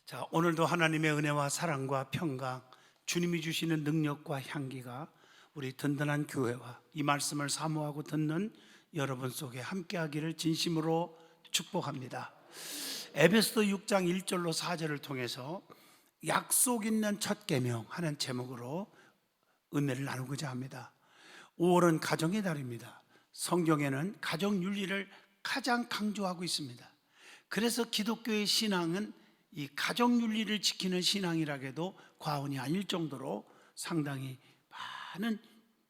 자, 오늘도 하나님의 은혜와 사랑과 평강, 주님이 주시는 능력과 향기가 우리 든든한 교회와 이 말씀을 사모하고 듣는 여러분 속에 함께하기를 진심으로 축복합니다. 에베소서 6장 1절로 4절을 통해서 약속 있는 첫 계명 하는 제목으로 은혜를 나누고자 합니다. 5월은 가정의 달입니다. 성경에는 가정 윤리를 가장 강조하고 있습니다. 그래서 기독교의 신앙은 이 가정 윤리를 지키는 신앙이라 해도 과언이 아닐 정도로 상당히 많은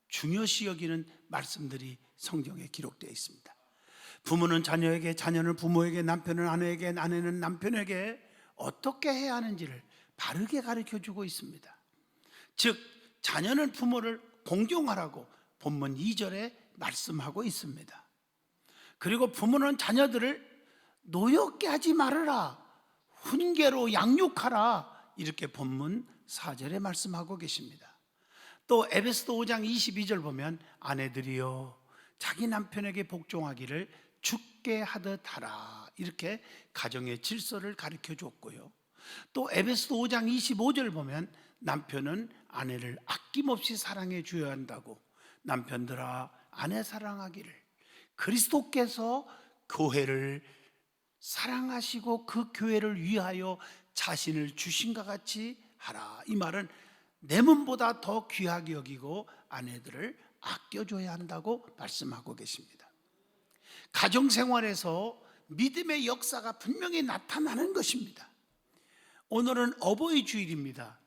중요시 여기는 말씀들이 성경에 기록되어 있습니다. 부모는 자녀에게, 자녀는 부모에게, 남편은 아내에게, 아내는 남편에게 어떻게 해야 하는지를 바르게 가르쳐주고 있습니다. 즉 자녀는 부모를 공경하라고 본문 2절에 말씀하고 있습니다. 그리고 부모는 자녀들을 노엽게 하지 말아라, 훈계로 양육하라, 이렇게 본문 4절에 말씀하고 계십니다. 또 에베소서 5장 22절 보면 아내들이여 자기 남편에게 복종하기를 주께 하듯 하라, 이렇게 가정의 질서를 가르쳐 줬고요. 또 에베소서 5장 25절 보면 남편은 아내를 아낌없이 사랑해 줘야 한다고, 남편들아 아내 사랑하기를 그리스도께서 교회를 사랑하시고 그 교회를 위하여 자신을 주신과 같이 하라. 이 말은 내 몸보다 더 귀하게 여기고 아내들을 아껴줘야 한다고 말씀하고 계십니다. 가정생활에서 믿음의 역사가 분명히 나타나는 것입니다. 오늘은 어버이 주일입니다.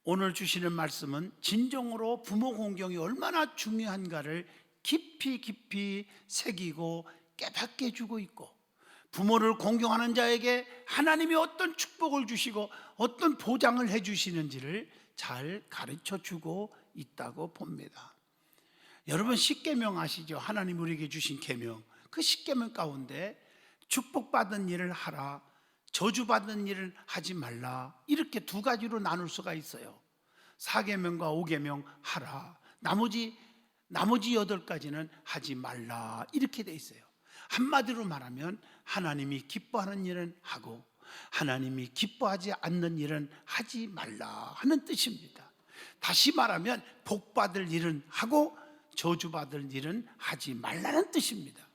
오늘 주시는 말씀은 진정으로 부모 공경이 얼마나 중요한가를 깊이 새기고 깨닫게 해주고 있고, 부모를 공경하는 자에게 하나님이 어떤 축복을 주시고 어떤 보장을 해주시는지를 잘 가르쳐주고 있다고 봅니다. 여러분 십계명 아시죠? 하나님 우리에게 주신 계명, 그 십계명 가운데 축복받은 일을 하라, 저주받은 일을 하지 말라, 이렇게 두 가지로 나눌 수가 있어요. 4계명과 5계명 하라, 나머지 8가지는 하지 말라, 이렇게 돼 있어요. 한마디로 말하면 하나님이 기뻐하는 일은 하고 하나님이 기뻐하지 않는 일은 하지 말라 하는 뜻입니다. 다시 말하면 복받을 일은 하고 저주받을 일은 하지 말라는 뜻입니다.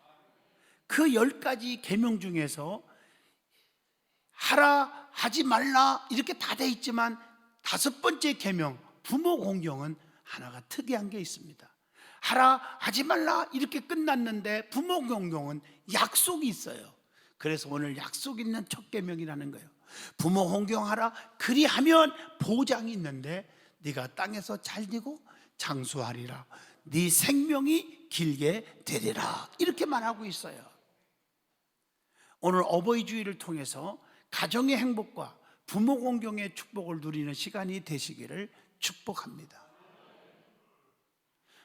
그 10가지 계명 중에서 하라, 하지 말라 이렇게 다 돼 있지만 5번째 계명 부모 공경은 하나가 특이한 게 있습니다. 하라, 하지 말라 이렇게 끝났는데 부모 공경은 약속이 있어요. 그래서 오늘 약속 있는 첫 계명이라는 거예요. 부모 공경하라, 그리하면 보장이 있는데 네가 땅에서 잘되고 장수하리라, 네 생명이 길게 되리라, 이렇게 말하고 있어요. 오늘 어버이 주일을 통해서 가정의 행복과 부모 공경의 축복을 누리는 시간이 되시기를 축복합니다.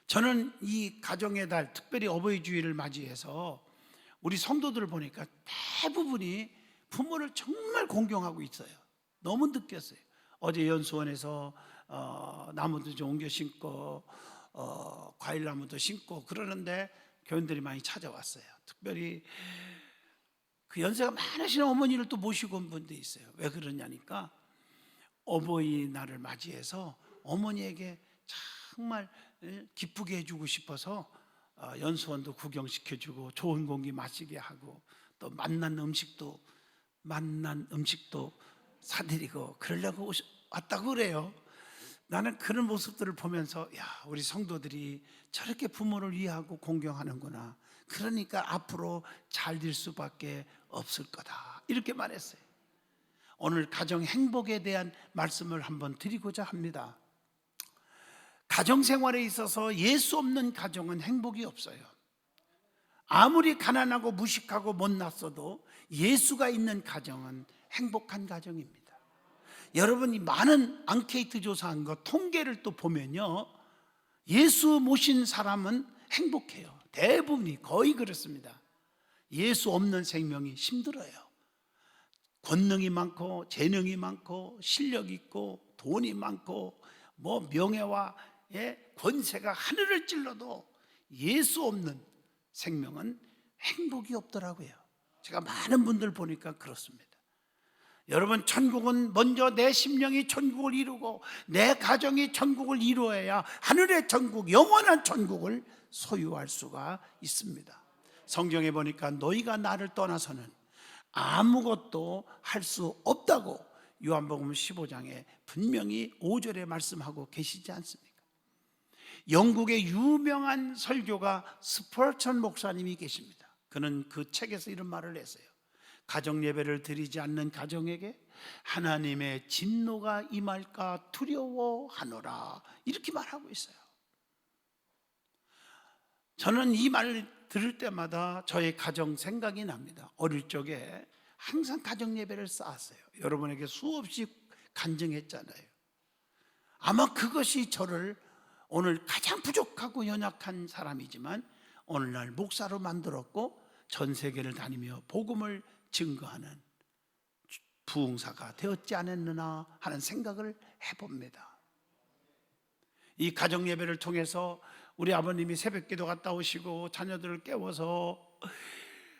저는 이 가정의 달, 특별히 어버이 주일을 맞이해서 우리 성도들을 보니까 대부분이 부모를 정말 공경하고 있어요. 너무 느꼈어요. 어제 연수원에서 나무도 좀 옮겨 심고 과일나무도 심고 그러는데 교인들이 많이 찾아왔어요. 특별히 그 연세가 많으신 어머니를 또 모시고 온 분도 있어요. 왜 그러냐니까 어버이날을 맞이해서 어머니에게 정말 기쁘게 해주고 싶어서 연수원도 구경시켜주고 좋은 공기 마시게 하고 또 맛난 음식도 사드리고 그러려고 왔다고 그래요. 나는 그런 모습들을 보면서 야, 우리 성도들이 저렇게 부모를 위하고 공경하는구나, 그러니까 앞으로 잘 될 수밖에 없을 거다, 이렇게 말했어요. 오늘 가정 행복에 대한 말씀을 한번 드리고자 합니다. 가정생활에 있어서 예수 없는 가정은 행복이 없어요. 아무리 가난하고 무식하고 못났어도 예수가 있는 가정은 행복한 가정입니다. 여러분이 많은 앙케이트 조사한 거 통계를 또 보면요, 예수 모신 사람은 행복해요. 대부분이 거의 그렇습니다. 예수 없는 생명이 힘들어요. 권능이 많고 재능이 많고 실력 있고 돈이 많고 뭐 명예와 권세가 하늘을 찔러도 예수 없는 생명은 행복이 없더라고요. 제가 많은 분들 보니까 그렇습니다. 여러분, 천국은 먼저 내 심령이 천국을 이루고 내 가정이 천국을 이루어야 하늘의 천국, 영원한 천국을 소유할 수가 있습니다. 성경에 보니까 너희가 나를 떠나서는 아무것도 할 수 없다고 요한복음 15장에 분명히 5절에 말씀하고 계시지 않습니까? 영국의 유명한 설교가 스펄천 목사님이 계십니다. 그는 그 책에서 이런 말을 했어요. 가정 예배를 드리지 않는 가정에게 하나님의 진노가 임할까 두려워하노라, 이렇게 말하고 있어요. 저는 이 말을 들을 때마다 저의 가정 생각이 납니다. 어릴 적에 항상 가정 예배를 쌓았어요. 여러분에게 수없이 간증했잖아요. 아마 그것이 저를 오늘 가장 부족하고 연약한 사람이지만 오늘날 목사로 만들었고 전 세계를 다니며 복음을 증거하는 부흥사가 되었지 않았느냐 하는 생각을 해봅니다. 이 가정 예배를 통해서 우리 아버님이 새벽기도 갔다 오시고 자녀들을 깨워서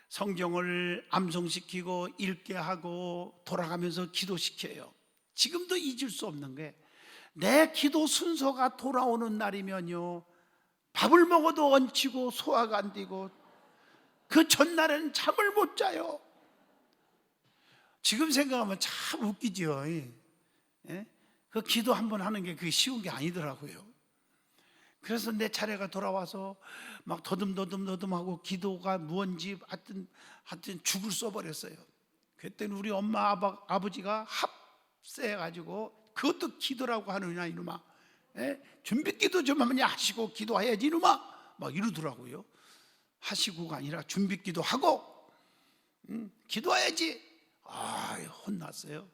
성경을 암송시키고 읽게 하고 돌아가면서 기도시켜요. 지금도 잊을 수 없는 게, 내 기도 순서가 돌아오는 날이면요, 밥을 먹어도 얹히고 소화가 안 되고 그 전날은 잠을 못 자요. 지금 생각하면 참 웃기죠. 예? 그 기도 한번 하는 게 그게 쉬운 게 아니더라고요. 그래서 내 차례가 돌아와서 막 더듬더듬하고 기도가 무언지 하여튼 죽을 써버렸어요. 그랬더니 우리 엄마 아버지가 합세해가지고 그것도 기도라고 하느냐 이놈아, 준비기도 좀 하시고 기도해야지 이놈아, 막 이러더라고요. 하시고가 아니라 준비기도 하고 기도해야지. 혼났어요.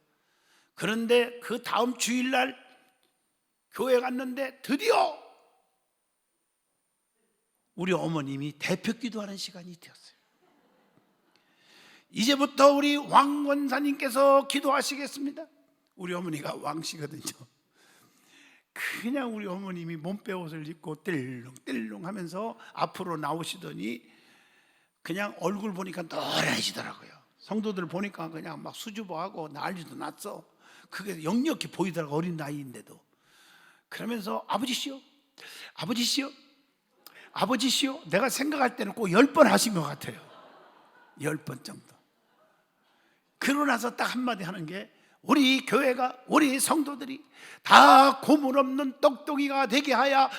그런데 그 다음 주일날 교회 갔는데 드디어 우리 어머님이 대표 기도하는 시간이 되었어요. 이제부터 우리 왕 권사님께서 기도하시겠습니다. 우리 어머니가 왕씨거든요. 그냥 우리 어머님이 몸빼옷을 입고 뜰렁뜰렁 하면서 앞으로 나오시더니 그냥 얼굴 보니까 노래지더라고요. 성도들 보니까 그냥 막 수줍어하고 난리도 났어. 그게 역력히 보이더라고, 어린 나이인데도. 그러면서 아버지시여, 아버지시여, 아버지시여, 내가 생각할 때는 꼭 10번 하신 것 같아요. 10번 정도. 그러고 나서 딱 한마디 하는 게, 우리 교회가, 우리 성도들이 다 고물 없는 똑똑이가 되게 하여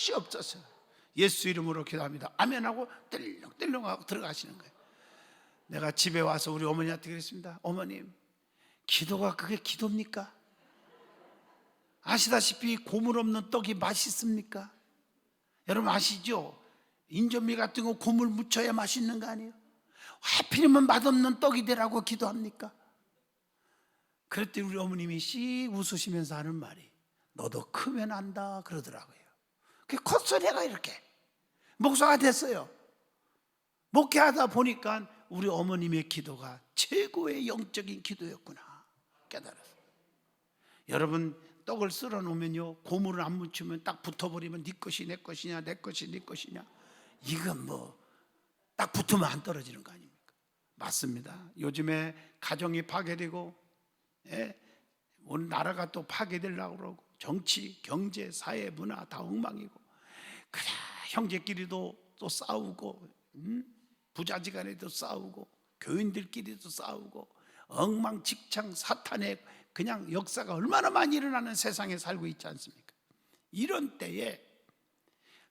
주시옵소서. 예수 이름으로 기도합니다. 아멘하고 뜰렁뜰렁하고 들어가시는 거예요. 내가 집에 와서 우리 어머니한테 그랬습니다. 어머님, 기도가 그게 기도입니까? 아시다시피 고물 없는 떡이 맛있습니까? 여러분 아시죠? 인절미 같은 거 고물 묻혀야 맛있는 거 아니에요? 하필이면 맛없는 떡이 되라고 기도합니까? 그랬더니 우리 어머님이 씩 웃으시면서 하는 말이, 너도 크면 안다 그러더라고요. 그 콧소리가 이렇게 목사가 됐어요. 목회하다 보니까 우리 어머님의 기도가 최고의 영적인 기도였구나 깨달았어요. 여러분, 떡을 썰어 놓으면요, 고물을 안 묻히면 딱 붙어버리면 네 것이 내 것이냐, 내 것이 네 것이냐, 이건 뭐 딱 붙으면 안 떨어지는 거 아닙니까? 맞습니다. 요즘에 가정이 파괴되고, 온 나라가 또 파괴되려고 그러고, 정치, 경제, 사회, 문화 다 엉망이고, 그래 형제끼리도 또 싸우고, 부자지간에도 싸우고, 교인들끼리도 싸우고, 엉망직창 사탄의 그냥 역사가 얼마나 많이 일어나는 세상에 살고 있지 않습니까? 이런 때에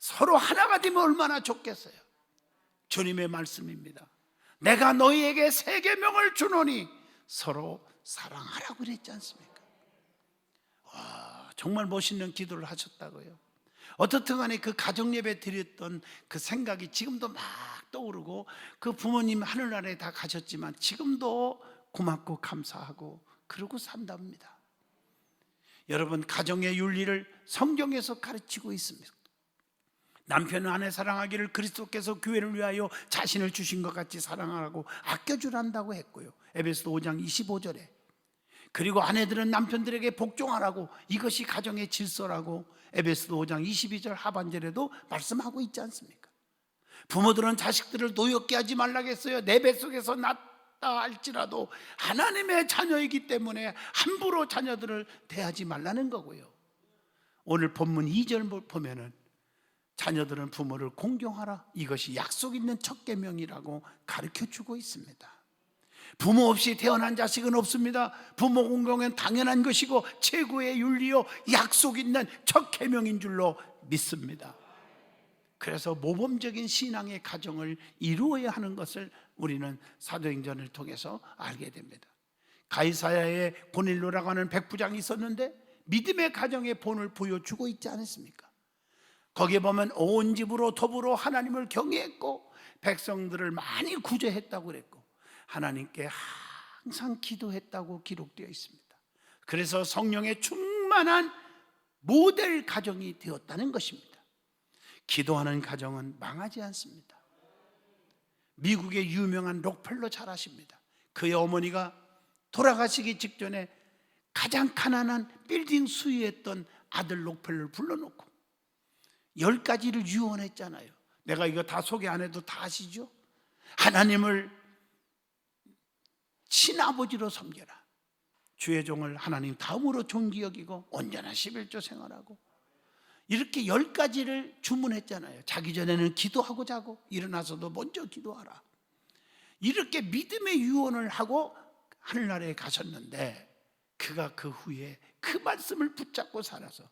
서로 하나가 되면 얼마나 좋겠어요. 주님의 말씀입니다. 내가 너희에게 새 계명을 주노니 서로 사랑하라고 그랬지 않습니까? 와, 정말 멋있는 기도를 하셨다고요. 어떻든 간에 그 가정예배 드렸던 그 생각이 지금도 막 떠오르고, 그 부모님 하늘나라에 다 가셨지만 지금도 고맙고 감사하고 그러고 산답니다. 여러분, 가정의 윤리를 성경에서 가르치고 있습니다. 남편은 아내 사랑하기를 그리스도께서 교회를 위하여 자신을 주신 것 같이 사랑하라고 아껴주란다고 했고요. 에베소서 5장 25절에, 그리고 아내들은 남편들에게 복종하라고, 이것이 가정의 질서라고 에베소서 5장 22절 하반절에도 말씀하고 있지 않습니까? 부모들은 자식들을 노엽게 하지 말라고 했어요. 내 뱃속에서 받았다 할지라도 하나님의 자녀이기 때문에 함부로 자녀들을 대하지 말라는 거고요. 오늘 본문 2절 보면은 자녀들은 부모를 공경하라, 이것이 약속 있는 첫 계명이라고 가르쳐주고 있습니다. 부모 없이 태어난 자식은 없습니다. 부모 공경은 당연한 것이고 최고의 윤리요 약속 있는 첫 계명인 줄로 믿습니다. 그래서 모범적인 신앙의 가정을 이루어야 하는 것을 우리는 사도행전을 통해서 알게 됩니다. 가이사야에 고넬료라고 하는 백부장이 있었는데 믿음의 가정의 본을 보여주고 있지 않습니까? 거기에 보면 온 집으로 더불어 하나님을 경외했고 백성들을 많이 구제했다고 그랬고 하나님께 항상 기도했다고 기록되어 있습니다. 그래서 성령의 충만한 모델 가정이 되었다는 것입니다. 기도하는 가정은 망하지 않습니다. 미국의 유명한 록펠러 잘 아십니다. 그의 어머니가 돌아가시기 직전에 가장 가난한 빌딩 수유했던 아들 록펠러를 불러놓고 10가지를 유언했잖아요. 내가 이거 다 소개 안 해도 다 아시죠? 하나님을 친아버지로 섬겨라, 주의 종을 하나님 다음으로 존귀 여기고 온전한 11조 생활하고, 이렇게 10가지를 주문했잖아요. 자기 전에는 기도하고 자고 일어나서도 먼저 기도하라. 이렇게 믿음의 유언을 하고 하늘나라에 가셨는데 그가 그 후에 그 말씀을 붙잡고 살아서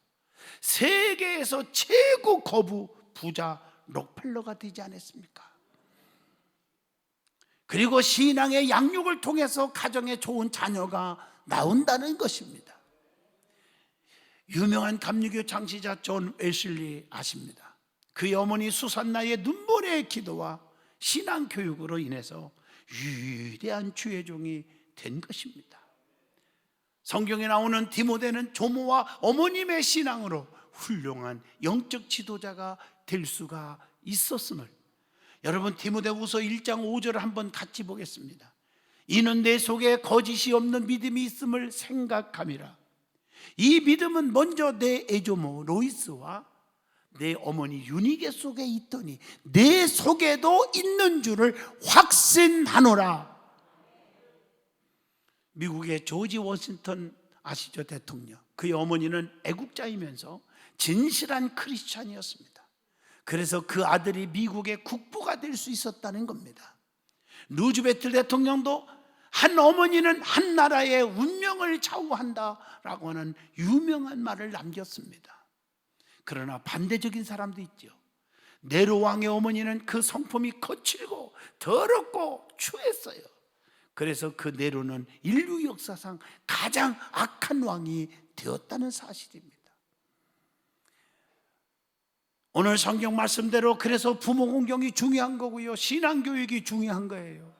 세계에서 최고 거부 부자 록펠러가 되지 않았습니까? 그리고 신앙의 양육을 통해서 가정에 좋은 자녀가 나온다는 것입니다. 유명한 감리교 창시자 존 웨슬리 아십니다. 그의 어머니 수산나의 눈물의 기도와 신앙 교육으로 인해서 위대한 주의 종이 된 것입니다. 성경에 나오는 디모데는 조모와 어머님의 신앙으로 훌륭한 영적 지도자가 될 수가 있었음을, 여러분 디모데후서 1장 5절을 한번 같이 보겠습니다. 이는 내 속에 거짓이 없는 믿음이 있음을 생각함이라. 이 믿음은 먼저 내 애조모 로이스와 내 어머니 유니게 속에 있더니 내 속에도 있는 줄을 확신하노라. 미국의 조지 워싱턴 아시죠? 대통령. 그의 어머니는 애국자이면서 진실한 크리스찬이었습니다. 그래서 그 아들이 미국의 국부가 될 수 있었다는 겁니다. 루즈벨트 대통령도 한 어머니는 한 나라의 운명을 좌우한다라고 하는 유명한 말을 남겼습니다. 그러나 반대적인 사람도 있죠. 네로 왕의 어머니는 그 성품이 거칠고 더럽고 추했어요. 그래서 그 네로는 인류 역사상 가장 악한 왕이 되었다는 사실입니다. 오늘 성경 말씀대로 그래서 부모 공경이 중요한 거고요, 신앙교육이 중요한 거예요.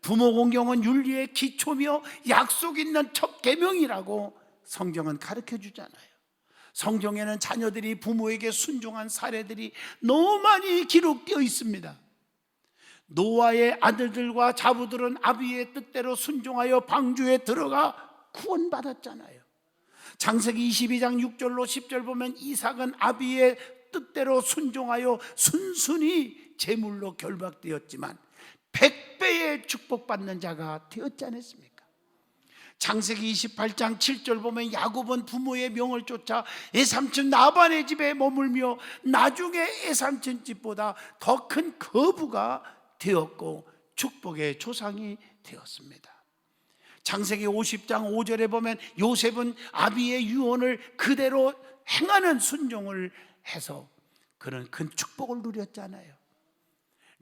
부모 공경은 윤리의 기초며 약속 있는 첫 계명이라고 성경은 가르쳐 주잖아요. 성경에는 자녀들이 부모에게 순종한 사례들이 너무 많이 기록되어 있습니다. 노아의 아들들과 자부들은 아비의 뜻대로 순종하여 방주에 들어가 구원받았잖아요. 창세기 22장 6절로 10절 보면 이삭은 아비의 뜻대로 순종하여 순순히 제물로 결박되었지만 100배의 축복받는 자가 되었지 않았습니까? 창세기 28장 7절 보면 야곱은 부모의 명을 쫓아 애삼촌 라반의 집에 머물며 나중에 애삼촌 집보다 더 큰 거부가 되었고 축복의 조상이 되었습니다. 창세기 50장 5절에 보면 요셉은 아비의 유언을 그대로 행하는 순종을 해서 그는 큰 축복을 누렸잖아요.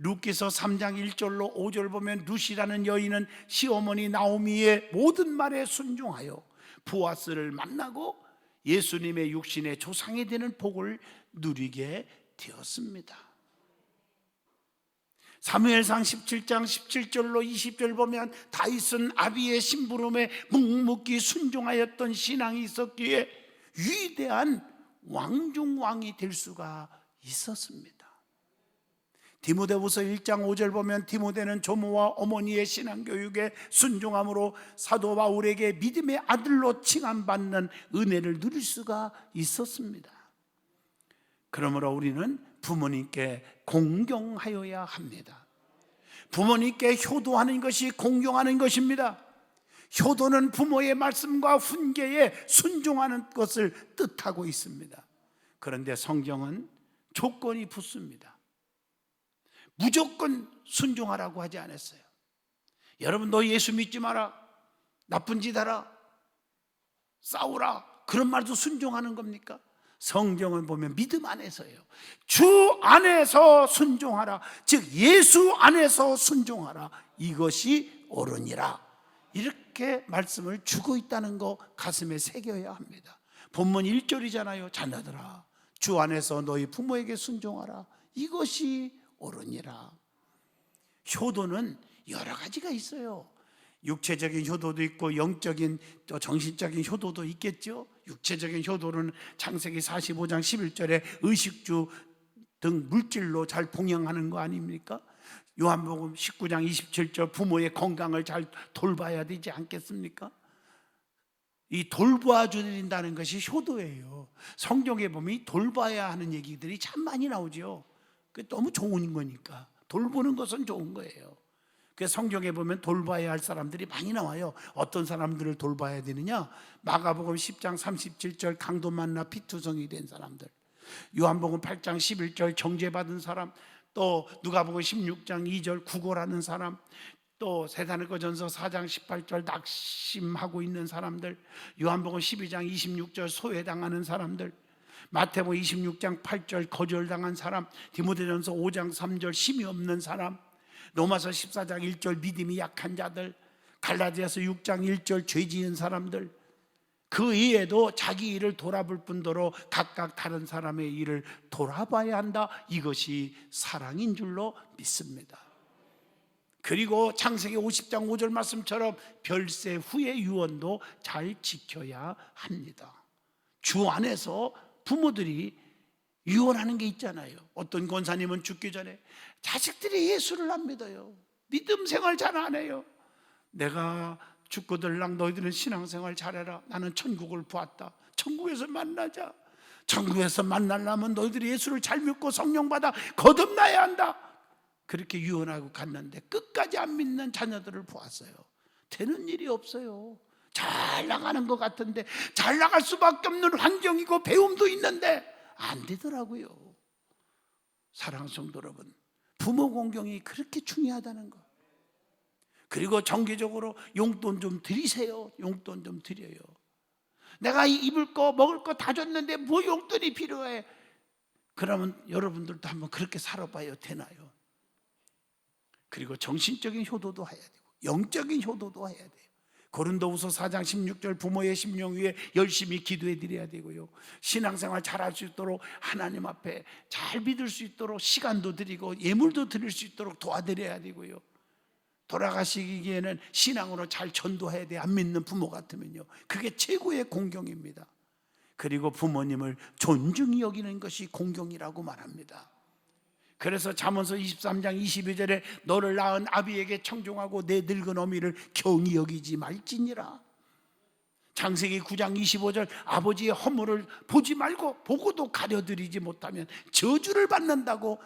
룻기서 3장 1절로 5절 보면 룻이라는 여인은 시어머니 나오미의 모든 말에 순종하여 보아스를 만나고 예수님의 육신의 조상이 되는 복을 누리게 되었습니다. 사무엘상 17장 17절로 20절 보면 다윗은 아비의 심부름에 묵묵히 순종하였던 신앙이 있었기에 위대한 왕중왕이 될 수가 있었습니다. 디모데후서 1장 5절 보면 디모데는 조모와 어머니의 신앙교육에 순종함으로 사도 바울에게 믿음의 아들로 칭함받는 은혜를 누릴 수가 있었습니다. 그러므로 우리는 부모님께 공경하여야 합니다. 부모님께 효도하는 것이 공경하는 것입니다. 효도는 부모의 말씀과 훈계에 순종하는 것을 뜻하고 있습니다. 그런데 성경은 조건이 붙습니다. 무조건 순종하라고 하지 않았어요. 여러분, 너 예수 믿지 마라, 나쁜 짓 하라, 싸우라, 그런 말도 순종하는 겁니까? 성경을 보면 믿음 안에서예요. 주 안에서 순종하라, 즉 예수 안에서 순종하라, 이것이 옳으니라, 이렇게 말씀을 주고 있다는 거 가슴에 새겨야 합니다. 본문 1절이잖아요. 자녀들아, 주 안에서 너희 부모에게 순종하라, 이것이 옳으니라. 효도는 여러 가지가 있어요. 육체적인 효도도 있고 영적인 또 정신적인 효도도 있겠죠. 육체적인 효도는 창세기 45장 11절에 의식주 등 물질로 잘 봉양하는 거 아닙니까? 요한복음 19장 27절 부모의 건강을 잘 돌봐야 되지 않겠습니까? 이 돌봐주린다는 것이 효도예요. 성경에 보면 이 돌봐야 하는 얘기들이 참 많이 나오죠. 그게 너무 좋은 거니까. 돌보는 것은 좋은 거예요. 그래서 성경에 보면 돌봐야 할 사람들이 많이 나와요. 어떤 사람들을 돌봐야 되느냐? 마가복음 10장 37절 강도 만나 피투성이 된 사람들, 요한복음 8장 11절 정죄받은 사람, 또 누가복음 16장 2절 구걸하는 사람, 또 세사니고전서 4장 18절 낙심하고 있는 사람들, 요한복음 12장 26절 소외당하는 사람들, 마태복음 26장 8절 거절당한 사람, 디모데전서 5장 3절 힘이 없는 사람, 로마서 14장 1절 믿음이 약한 자들, 갈라디아서 6장 1절 죄 지은 사람들, 그 외에도 자기 일을 돌아볼 뿐더러 각각 다른 사람의 일을 돌아봐야 한다. 이것이 사랑인 줄로 믿습니다. 그리고 창세기 50장 5절 말씀처럼 별세 후의 유언도 잘 지켜야 합니다. 주 안에서 부모들이 유언하는 게 있잖아요. 어떤 권사님은 죽기 전에 자식들이 예수를 안 믿어요. 믿음 생활 잘 안 해요. 내가 죽고들랑 너희들은 신앙생활 잘해라. 나는 천국을 보았다. 천국에서 만나자. 천국에서 만나려면 너희들이 예수를 잘 믿고 성령 받아 거듭나야 한다. 그렇게 유언하고 갔는데 끝까지 안 믿는 자녀들을 보았어요. 되는 일이 없어요. 잘 나가는 것 같은데, 잘 나갈 수밖에 없는 환경이고 배움도 있는데 안 되더라고요. 사랑하는 성도 여러분, 부모 공경이 그렇게 중요하다는 거. 그리고 정기적으로 용돈 좀 드리세요. 용돈 좀 드려요. 내가 입을 거 먹을 거 다 줬는데 뭐 용돈이 필요해? 그러면 여러분들도 한번 그렇게 살아봐요. 되나요? 그리고 정신적인 효도도 해야 되고 영적인 효도도 해야 돼요. 고린도후서 4장 16절 부모의 심령 위에 열심히 기도해 드려야 되고요. 신앙생활 잘할 수 있도록 하나님 앞에 잘 믿을 수 있도록 시간도 드리고 예물도 드릴 수 있도록 도와드려야 되고요. 돌아가시기에는 신앙으로 잘 전도해야 돼요. 안 믿는 부모 같으면요. 그게 최고의 공경입니다. 그리고 부모님을 존중히 여기는 것이 공경이라고 말합니다. 그래서 잠언서 23장 22절에 너를 낳은 아비에게 청종하고 내 늙은 어미를 경히 여기지 말지니라. 창세기 9장 25절 아버지의 허물을 보지 말고 보고도 가려드리지 못하면 저주를 받는다고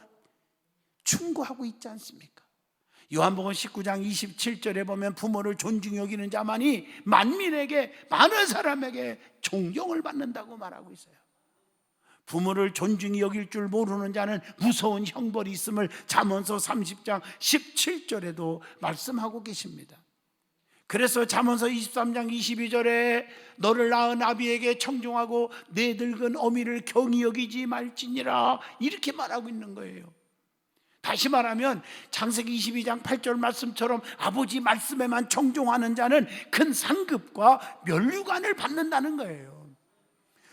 충고하고 있지 않습니까? 요한복음 19장 27절에 보면 부모를 존중히 여기는 자만이 만민에게, 많은 사람에게 존경을 받는다고 말하고 있어요. 부모를 존중히 여길 줄 모르는 자는 무서운 형벌이 있음을 잠언서 30장 17절에도 말씀하고 계십니다. 그래서 잠언서 23장 22절에 너를 낳은 아비에게 청종하고 내 늙은 어미를 경히 여기지 말지니라, 이렇게 말하고 있는 거예요. 다시 말하면 창세기 22장 8절 말씀처럼 아버지 말씀에만 청종하는 자는 큰 상급과 면류관을 받는다는 거예요.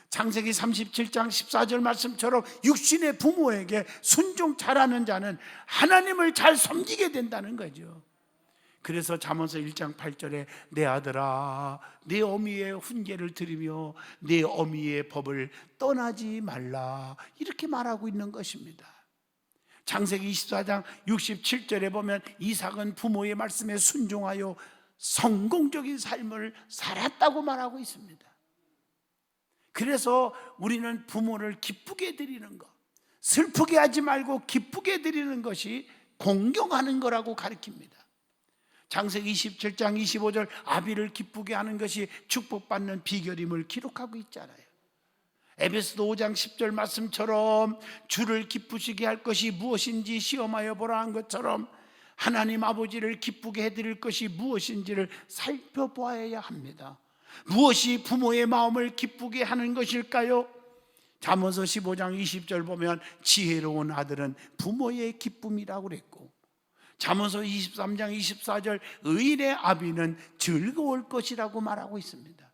창세기 37장 14절 말씀처럼 육신의 부모에게 순종 잘하는 자는 하나님을 잘 섬기게 된다는 거죠. 그래서 잠언서 1장 8절에 내 아들아 내 어미의 훈계를 들으며 내 어미의 법을 떠나지 말라, 이렇게 말하고 있는 것입니다. 창세기 24장 67절에 보면 이삭은 부모의 말씀에 순종하여 성공적인 삶을 살았다고 말하고 있습니다. 그래서 우리는 부모를 기쁘게 드리는 것, 슬프게 하지 말고 기쁘게 드리는 것이 공경하는 거라고 가르칩니다. 창세기 27장 25절 아비를 기쁘게 하는 것이 축복받는 비결임을 기록하고 있잖아요. 에베소서 5장 10절 말씀처럼 주를 기쁘시게 할 것이 무엇인지 시험하여 보라 한 것처럼 하나님 아버지를 기쁘게 해드릴 것이 무엇인지를 살펴보아야 합니다. 무엇이 부모의 마음을 기쁘게 하는 것일까요? 잠언서 15장 20절 보면 지혜로운 아들은 부모의 기쁨이라고 그랬고, 잠언서 23장 24절 의인의 아비는 즐거울 것이라고 말하고 있습니다.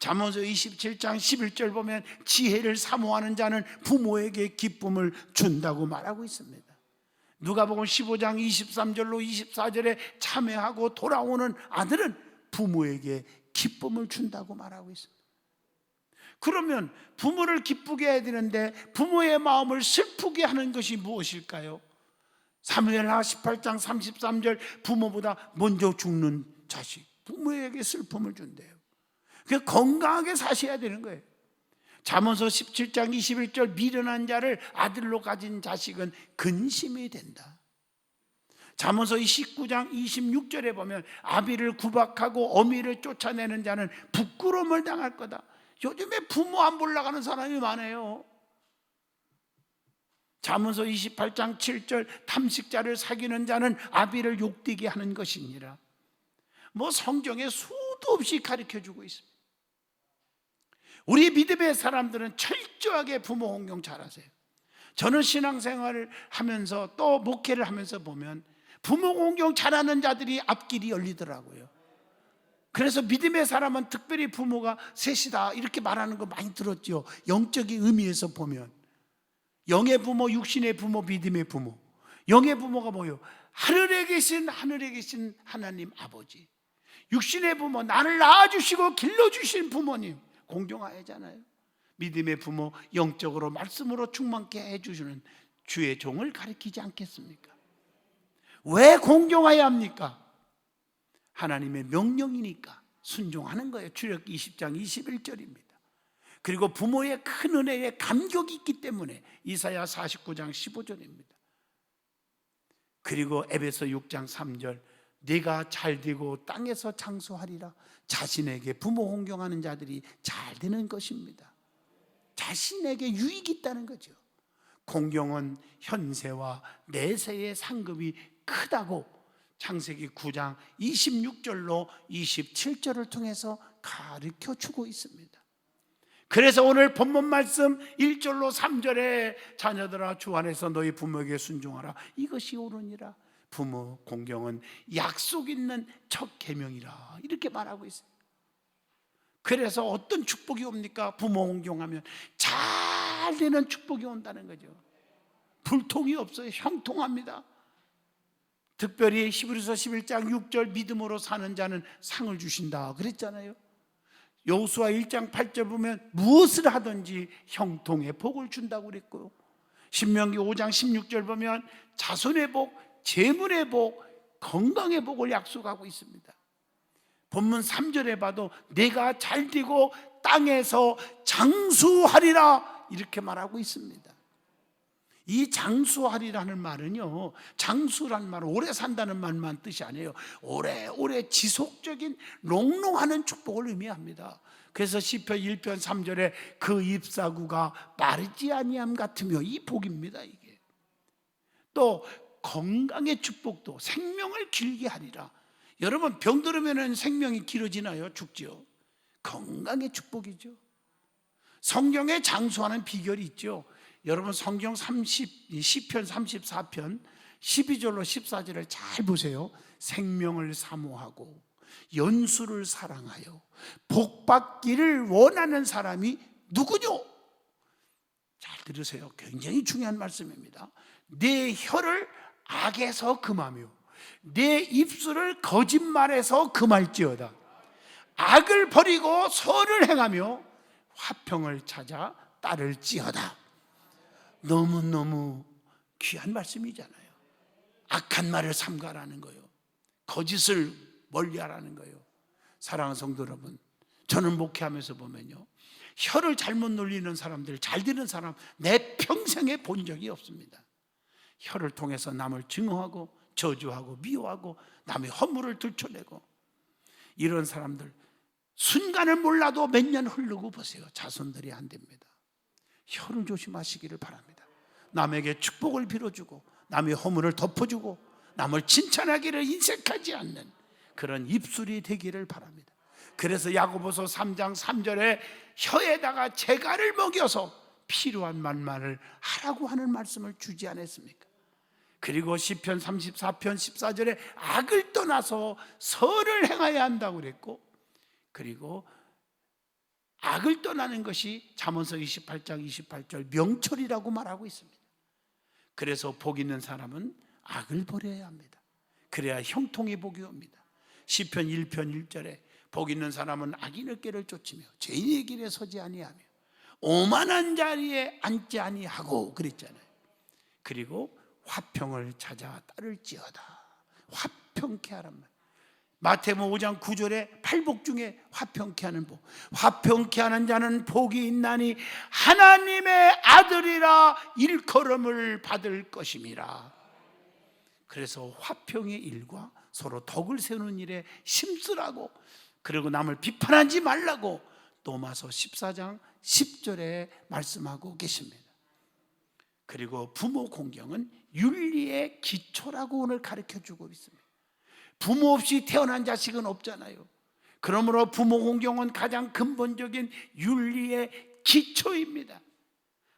잠언서 27장 11절 보면 지혜를 사모하는 자는 부모에게 기쁨을 준다고 말하고 있습니다. 누가복음 15장 23절로 24절에 참회하고 돌아오는 아들은 부모에게 기쁨을 준다고 말하고 있습니다. 그러면 부모를 기쁘게 해야 되는데 부모의 마음을 슬프게 하는 것이 무엇일까요? 사무엘하 18장 33절 부모보다 먼저 죽는 자식, 부모에게 슬픔을 준대요. 그 건강하게 사셔야 되는 거예요. 잠언서 17장 21절 미련한 자를 아들로 가진 자식은 근심이 된다. 잠언서 19장 26절에 보면 아비를 구박하고 어미를 쫓아내는 자는 부끄러움을 당할 거다. 요즘에 부모 안 보러 가는 사람이 많아요. 잠언서 28장 7절 탐식자를 사귀는 자는 아비를 욕되게 하는 것이니라. 뭐 성경에 수도 없이 가르쳐주고 있습니다. 우리 믿음의 사람들은 철저하게 부모 공경 잘하세요. 저는 신앙생활을 하면서 또 목회를 하면서 보면 부모 공경 잘하는 자들이 앞길이 열리더라고요. 그래서 믿음의 사람은 특별히 부모가 셋이다 이렇게 말하는 거 많이 들었죠. 영적인 의미에서 보면 영의 부모, 육신의 부모, 믿음의 부모. 영의 부모가 뭐예요? 하늘에 계신 하나님 아버지. 육신의 부모, 나를 낳아주시고 길러주신 부모님 공경하잖아요. 믿음의 부모, 영적으로 말씀으로 충만케 해주시는 주의 종을 가리키지 않겠습니까? 왜 공경해야 합니까? 하나님의 명령이니까 순종하는 거예요. 출애굽기 20장 21절입니다. 그리고 부모의 큰 은혜에 감격이 있기 때문에 이사야 49장 15절입니다. 그리고 에베소 6장 3절 네가 잘되고 땅에서 장수하리라. 자신에게 부모 공경하는 자들이 잘 되는 것입니다. 자신에게 유익이 있다는 거죠. 공경은 현세와 내세의 상급이 크다고 창세기 9장 26절로 27절을 통해서 가르쳐주고 있습니다. 그래서 오늘 본문 말씀 1절로 3절에 자녀들아 주 안에서 너희 부모에게 순종하라. 이것이 옳으니라. 부모 공경은 약속 있는 첫 계명이라 이렇게 말하고 있어요. 그래서 어떤 축복이 옵니까? 부모 공경하면 잘 되는 축복이 온다는 거죠. 불통이 없어요. 형통합니다. 특별히 히브리서 11장 6절 믿음으로 사는 자는 상을 주신다 그랬잖아요. 여호수아 1장 8절 보면 무엇을 하든지 형통의 복을 준다고 그랬고요. 신명기 5장 16절 보면 자손의 복, 재물의 복, 건강의 복을 약속하고 있습니다. 본문 3절에 봐도 내가 잘되고 땅에서 장수하리라 이렇게 말하고 있습니다. 이 장수하리라는 말은요, 장수라는 말은 오래 산다는 말만 뜻이 아니에요. 오래오래 지속적인 롱롱하는 축복을 의미합니다. 그래서 시편 1편 3절에 그 잎사구가 마르지 아니함 같으며 이 복입니다. 이게 또 건강의 축복도 생명을 길게 하리라. 여러분 병 들으면 생명이 길어지나요? 죽죠. 건강의 축복이죠. 성경에 장수하는 비결이 있죠. 여러분 성경 시편 34편 12절로 14절을 잘 보세요. 생명을 사모하고 연수를 사랑하여 복받기를 원하는 사람이 누구뇨? 잘 들으세요. 굉장히 중요한 말씀입니다. 내 혀를 악에서 금하며 내 입술을 거짓말에서 금할지어다. 악을 버리고 선을 행하며 화평을 찾아 따를지어다. 너무너무 귀한 말씀이잖아요. 악한 말을 삼가라는 거예요. 거짓을 멀리하라는 거예요. 사랑하는 성도 여러분, 저는 목회하면서 보면요, 혀를 잘못 놀리는 사람들, 잘 되는 사람 내 평생에 본 적이 없습니다. 혀를 통해서 남을 증오하고 저주하고 미워하고 남의 허물을 들춰내고, 이런 사람들 순간을 몰라도 몇 년 흐르고 보세요. 자손들이 안 됩니다. 혀를 조심하시기를 바랍니다. 남에게 축복을 빌어주고 남의 허물을 덮어주고 남을 칭찬하기를 인색하지 않는 그런 입술이 되기를 바랍니다. 그래서 야고보서 3장 3절에 혀에다가 재갈을 먹여서 필요한 말만을 하라고 하는 말씀을 주지 않았습니까? 그리고 시편 34편 14절에 악을 떠나서 선을 행해야 한다고 그랬고, 그리고 악을 떠나는 것이 잠언서 28장 28절 명철이라고 말하고 있습니다. 그래서 복 있는 사람은 악을 버려야 합니다. 그래야 형통의 복이 옵니다. 시편 1편 1절에 복 있는 사람은 악인의 길을 쫓으며 죄인의 길에 서지 아니하며 오만한 자리에 앉지 아니하고 그랬잖아요. 그리고 화평을 찾아 따를지어다. 화평케 하란 말. 마태복음 5장 9절에 팔복 중에 화평케 하는 복. 화평케 하는 자는 복이 있나니 하나님의 아들이라 일컬음을 받을 것임이라. 그래서 화평의 일과 서로 덕을 세우는 일에 힘쓰라고, 그리고 남을 비판하지 말라고 로마서 14장 10절에 말씀하고 계십니다. 그리고 부모 공경은 윤리의 기초라고 오늘 가르쳐주고 있습니다. 부모 없이 태어난 자식은 없잖아요. 그러므로 부모 공경은 가장 근본적인 윤리의 기초입니다.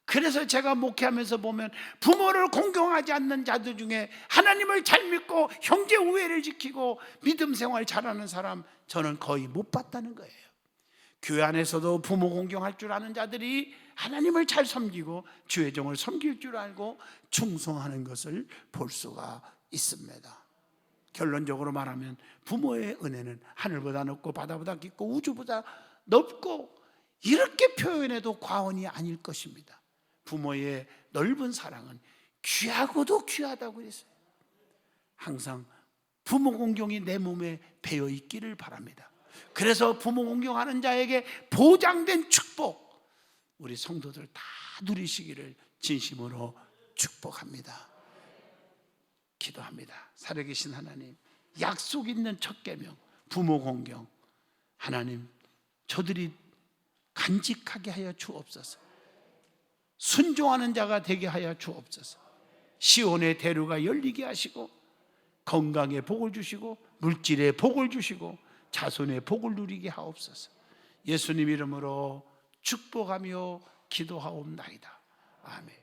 그래서 제가 목회하면서 보면 부모를 공경하지 않는 자들 중에 하나님을 잘 믿고 형제 우애를 지키고 믿음 생활 잘하는 사람 저는 거의 못 봤다는 거예요. 교회 안에서도 부모 공경할 줄 아는 자들이 하나님을 잘 섬기고 주의 종을 섬길 줄 알고 충성하는 것을 볼 수가 있습니다. 결론적으로 말하면 부모의 은혜는 하늘보다 높고 바다보다 깊고 우주보다 넓고, 이렇게 표현해도 과언이 아닐 것입니다. 부모의 넓은 사랑은 귀하고도 귀하다고 했어요. 항상 부모 공경이 내 몸에 배어 있기를 바랍니다. 그래서 부모 공경하는 자에게 보장된 축복, 우리 성도들 다 누리시기를 진심으로 축복합니다. 기도합니다. 살아계신 하나님, 약속 있는 첫 계명 부모 공경, 하나님 저들이 간직하게 하여 주옵소서. 순종하는 자가 되게 하여 주옵소서. 시온의 대로가 열리게 하시고 건강에 복을 주시고 물질에 복을 주시고 자손의 복을 누리게 하옵소서. 예수님 이름으로 축복하며 기도하옵나이다. 아멘.